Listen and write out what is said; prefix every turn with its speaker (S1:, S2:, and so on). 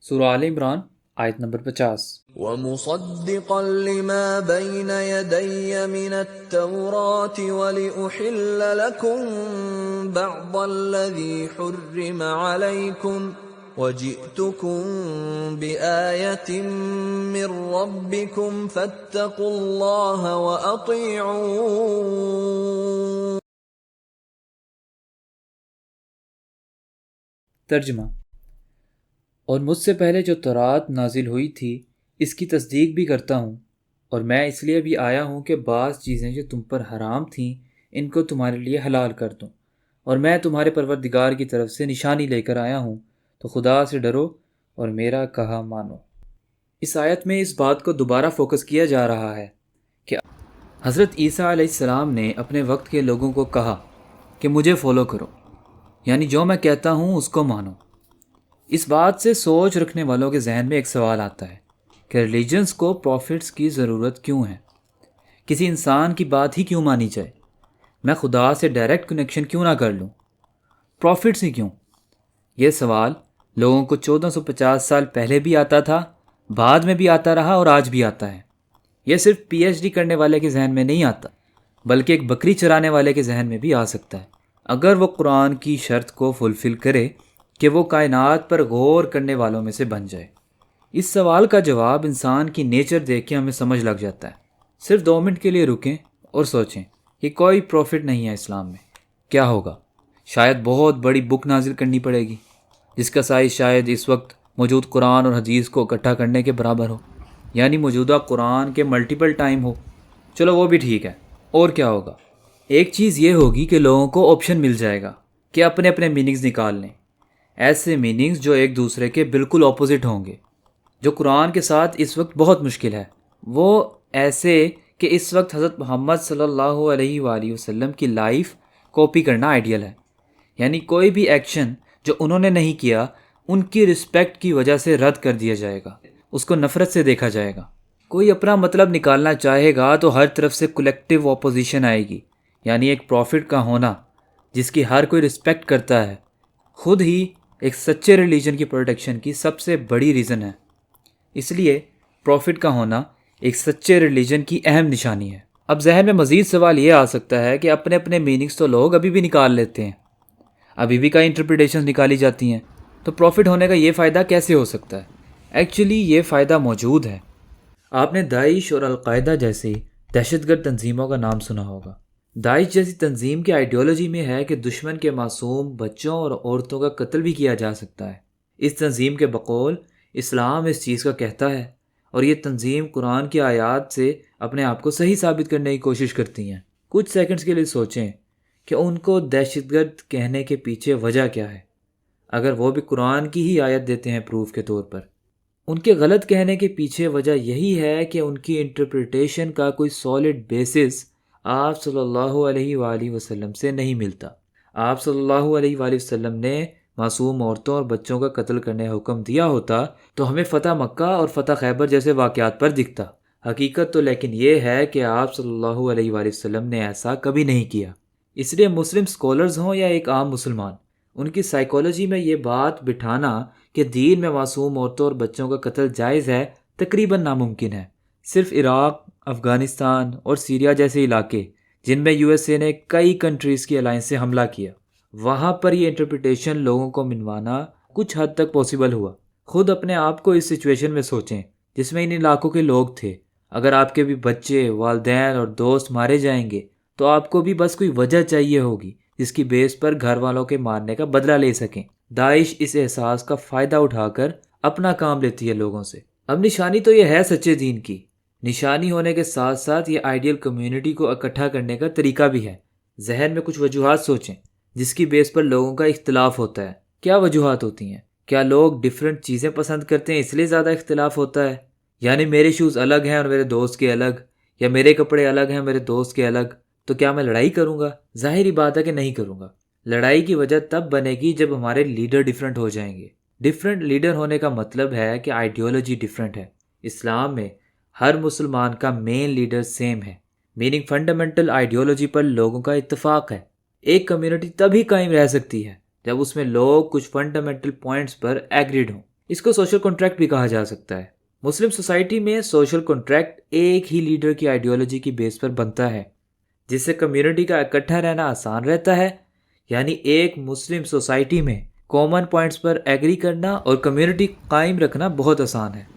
S1: سورہ آل عمران آیت نمبر 50۔
S2: وَمُصَدِّقًا لِمَا بَيْنَ يَدَيَّ مِنَ التَّوْرَاةِ وَلِأُحِلَّ لَكُم بَعْضَ الَّذِي حُرِّمَ عَلَيْكُمْ وَجِئْتُكُم بِآيَةٍ مِّن رَّبِّكُمْ فَاتَّقُوا اللَّهَ وَأَطِيعُونِ۔
S1: ترجمہ۔ اور مجھ سے پہلے جو تورات نازل ہوئی تھی اس کی تصدیق بھی کرتا ہوں، اور میں اس لیے بھی آیا ہوں کہ بعض چیزیں جو تم پر حرام تھیں ان کو تمہارے لیے حلال کر دوں، اور میں تمہارے پروردگار کی طرف سے نشانی لے کر آیا ہوں، تو خدا سے ڈرو اور میرا کہا مانو۔ اس آیت میں اس بات کو دوبارہ فوکس کیا جا رہا ہے کہ حضرت عیسیٰ علیہ السلام نے اپنے وقت کے لوگوں کو کہا کہ مجھے فالو کرو، یعنی جو میں کہتا ہوں اس کو مانو۔ اس بات سے سوچ رکھنے والوں کے ذہن میں ایک سوال آتا ہے کہ ریلیجنز کو پروفٹس کی ضرورت کیوں ہے؟ کسی انسان کی بات ہی کیوں مانی جائے؟ میں خدا سے ڈائریکٹ کنیکشن کیوں نہ کر لوں؟ پروفٹس ہی کیوں؟ یہ سوال لوگوں کو 1450 سال پہلے بھی آتا تھا، بعد میں بھی آتا رہا اور آج بھی آتا ہے۔ یہ صرف پی ایچ ڈی کرنے والے کے ذہن میں نہیں آتا، بلکہ ایک بکری چرانے والے کے ذہن میں بھی آ سکتا ہے، اگر وہ قرآن کی شرط کو فلفل کرے کہ وہ کائنات پر غور کرنے والوں میں سے بن جائے۔ اس سوال کا جواب انسان کی نیچر دیکھ کے ہمیں سمجھ لگ جاتا ہے۔ صرف 2 منٹ کے لیے رکیں اور سوچیں کہ کوئی پروفٹ نہیں ہے اسلام میں، کیا ہوگا؟ شاید بہت بڑی بک نازل کرنی پڑے گی جس کا سائز شاید اس وقت موجود قرآن اور حدیث کو اکٹھا کرنے کے برابر ہو، یعنی موجودہ قرآن کے ملٹیپل ٹائم ہو۔ چلو وہ بھی ٹھیک ہے، اور کیا ہوگا؟ ایک چیز یہ ہوگی کہ لوگوں کو آپشن مل جائے گا کہ اپنے اپنے میننگز نکال لیں، ایسے میننگز جو ایک دوسرے کے بالکل اپوزٹ ہوں گے، جو قرآن کے ساتھ اس وقت بہت مشکل ہے۔ وہ ایسے کہ اس وقت حضرت محمد صلی اللہ علیہ وآلہ وسلم کی لائف کاپی کرنا آئیڈیل ہے، یعنی کوئی بھی ایکشن جو انہوں نے نہیں کیا ان کی رسپیکٹ کی وجہ سے رد کر دیا جائے گا، اس کو نفرت سے دیکھا جائے گا۔ کوئی اپنا مطلب نکالنا چاہے گا تو ہر طرف سے کلیکٹیو اپوزیشن آئے گی، یعنی ایک پروفٹ کا ہونا جس کی ہر کوئی رسپیکٹ کرتا ہے خود ہی ایک سچے ریلیجن کی پروٹیکشن کی سب سے بڑی ریزن ہے۔ اس لیے پروفٹ کا ہونا ایک سچے ریلیجن کی اہم نشانی ہے۔ اب ذہن میں مزید سوال یہ آ سکتا ہے کہ اپنے اپنے میننگز تو لوگ ابھی بھی نکال لیتے ہیں، ابھی بھی کئی انٹرپریٹیشنز نکالی جاتی ہیں، تو پروفٹ ہونے کا یہ فائدہ کیسے ہو سکتا ہے؟ ایکچولی یہ فائدہ موجود ہے۔ آپ نے داعش اور القاعدہ جیسی دہشت گرد تنظیموں کا نام سنا ہوگا۔ داعش جیسی تنظیم کی آئیڈیالوجی میں ہے کہ دشمن کے معصوم بچوں اور عورتوں کا قتل بھی کیا جا سکتا ہے۔ اس تنظیم کے بقول اسلام اس چیز کا کہتا ہے، اور یہ تنظیم قرآن کی آیات سے اپنے آپ کو صحیح ثابت کرنے کی کوشش کرتی ہیں۔ کچھ سیکنڈز کے لیے سوچیں کہ ان کو دہشت گرد کہنے کے پیچھے وجہ کیا ہے، اگر وہ بھی قرآن کی ہی آیت دیتے ہیں پروف کے طور پر۔ ان کے غلط کہنے کے پیچھے وجہ یہی ہے کہ ان کی انٹرپریٹیشن کا کوئی سالڈ بیسس آپ صلی اللہ علیہ وآلہ وسلم سے نہیں ملتا۔ آپ صلی اللہ علیہ وآلہ وسلم نے معصوم عورتوں اور بچوں کا قتل کرنے کا حکم دیا ہوتا تو ہمیں فتح مکہ اور فتح خیبر جیسے واقعات پر دکھتا۔ حقیقت تو لیکن یہ ہے کہ آپ صلی اللہ علیہ وآلہ وسلم نے ایسا کبھی نہیں کیا۔ اس لیے مسلم سکولرز ہوں یا ایک عام مسلمان، ان کی سائیکالوجی میں یہ بات بٹھانا کہ دین میں معصوم عورتوں اور بچوں کا قتل جائز ہے تقریباً ناممکن ہے۔ صرف عراق، افغانستان اور سیریا جیسے علاقے جن میں یو ایس اے نے کئی کنٹریز کی الائنس سے حملہ کیا، وہاں پر یہ انٹرپریٹیشن لوگوں کو منوانا کچھ حد تک پاسبل ہوا۔ خود اپنے آپ کو اس سچویشن میں سوچیں جس میں ان علاقوں کے لوگ تھے۔ اگر آپ کے بھی بچے، والدین اور دوست مارے جائیں گے تو آپ کو بھی بس کوئی وجہ چاہیے ہوگی جس کی بیس پر گھر والوں کے مارنے کا بدلہ لے سکیں۔ داعش اس احساس کا فائدہ اٹھا کر اپنا کام لیتی ہے لوگوں سے۔ اب نشانی تو یہ ہے سچے دین کی، نشانی ہونے کے ساتھ ساتھ یہ آئیڈیل کمیونٹی کو اکٹھا کرنے کا طریقہ بھی ہے۔ ذہن میں کچھ وجوہات سوچیں جس کی بیس پر لوگوں کا اختلاف ہوتا ہے۔ کیا وجوہات ہوتی ہیں؟ کیا لوگ ڈیفرنٹ چیزیں پسند کرتے ہیں اس لیے زیادہ اختلاف ہوتا ہے؟ یعنی میرے شوز الگ ہیں اور میرے دوست کے الگ، یا میرے کپڑے الگ ہیں میرے دوست کے الگ، تو کیا میں لڑائی کروں گا؟ ظاہری بات ہے کہ نہیں کروں گا۔ لڑائی کی وجہ تب بنے گی جب ہمارے لیڈر ڈیفرنٹ ہو جائیں گے۔ ڈیفرنٹ لیڈر ہونے کا مطلب ہے کہ آئیڈیالوجی ڈیفرنٹ ہے۔ اسلام میں ہر مسلمان کا مین لیڈر سیم ہے، میننگ فنڈامنٹل آئیڈیالوجی پر لوگوں کا اتفاق ہے۔ ایک کمیونٹی تبھی قائم رہ سکتی ہے جب اس میں لوگ کچھ فنڈامنٹل پوائنٹس پر ایگریڈ ہوں۔ اس کو سوشل کنٹریکٹ بھی کہا جا سکتا ہے۔ مسلم سوسائٹی میں سوشل کنٹریکٹ ایک ہی لیڈر کی آئیڈیالوجی کی بیس پر بنتا ہے، جس سے کمیونٹی کا اکٹھا رہنا آسان رہتا ہے۔ یعنی ایک مسلم سوسائٹی میں کامن پوائنٹس پر ایگری کرنا اور کمیونٹی قائم رکھنا بہت آسان ہے۔